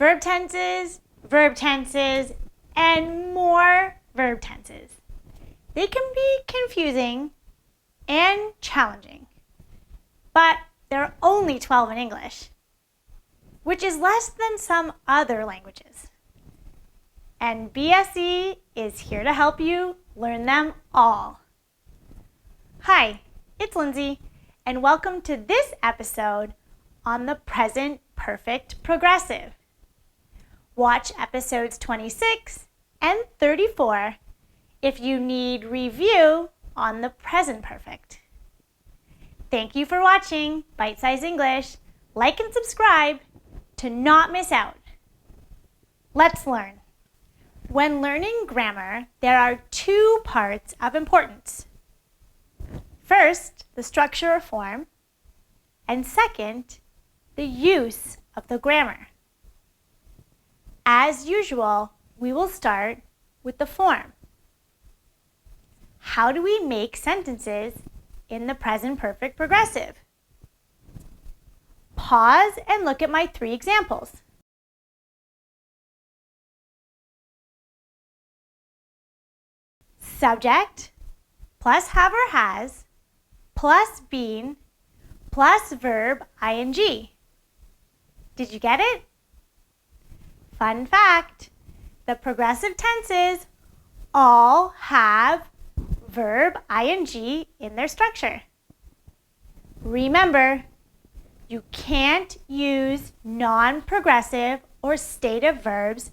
verb tenses, and more verb tenses. They can be confusing and challenging, but there are only 12 in English, which is less than some other languages. And BSE is here to help you learn them all. Hi, it's Lindsay, and welcome to this episode on the present perfect progressive. Watch episodes 26 and 34 if you need review on the present perfect. Thank you for watching Bite Size English. Like and subscribe to not miss out. Let's learn. When learning grammar, there are two parts of importance. First, the structure or form, and second, the use of the grammar. As usual, we will start with the form. How do we make sentences in the present perfect progressive? Pause and look at my 3 examples. Subject plus have or has plus been plus verb ing. Did you get it? Fun fact, the progressive tenses all have verb ing in their structure. Remember, you can't use non-progressive or stative verbs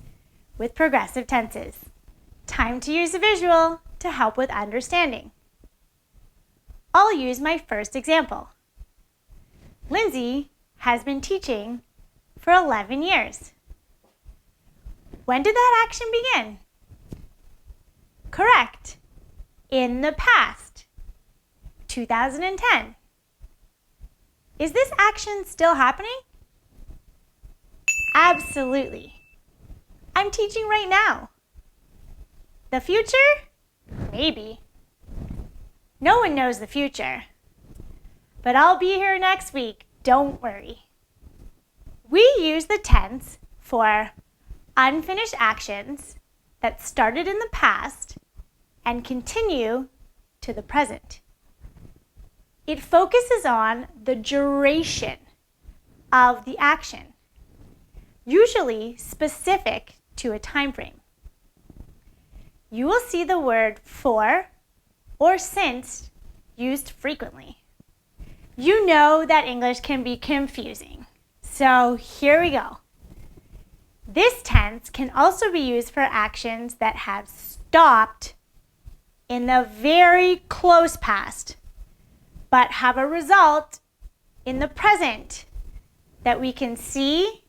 with progressive tenses. Time to use a visual to help with understanding. I'll use my first example. Lindsay has been teaching for 11 years. When did that action begin? Correct. In the past, 2010. Is this action still happening? Absolutely. I'm teaching right now. The future? Maybe. No one knows the future. But I'll be here next week, don't worry. We use the tense for unfinished actions that started in the past and continue to the present. It focuses on the duration of the action, usually specific to a time frame. You will see the word for or since used frequently. You know that English can be confusing, so here we go. This tense can also be used for actions that have stopped in the very close past, but have a result in the present that we can see,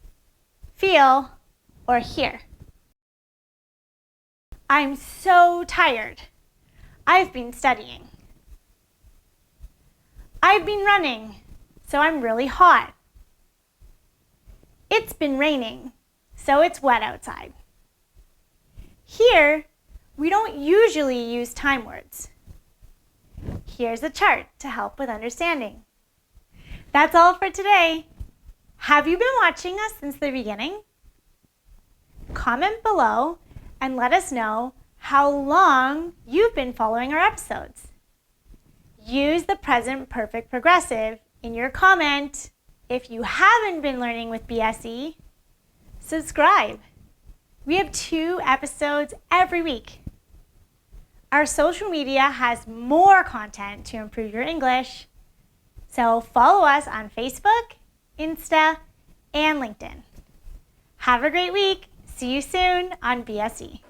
feel, or hear. I'm so tired. I've been studying. I've been running, so I'm really hot. It's been raining, so it's wet outside. Here, we don't usually use time words. Here's a chart to help with understanding. That's all for today. Have you been watching us since the beginning? Comment below and let us know how long you've been following our episodes. Use the present perfect progressive in your comment. If you haven't been learning with BSE, subscribe. We have 2 episodes every week. Our social media has more content to improve your English, so follow us on Facebook, Insta, and LinkedIn. Have a great week. See you soon on BSE.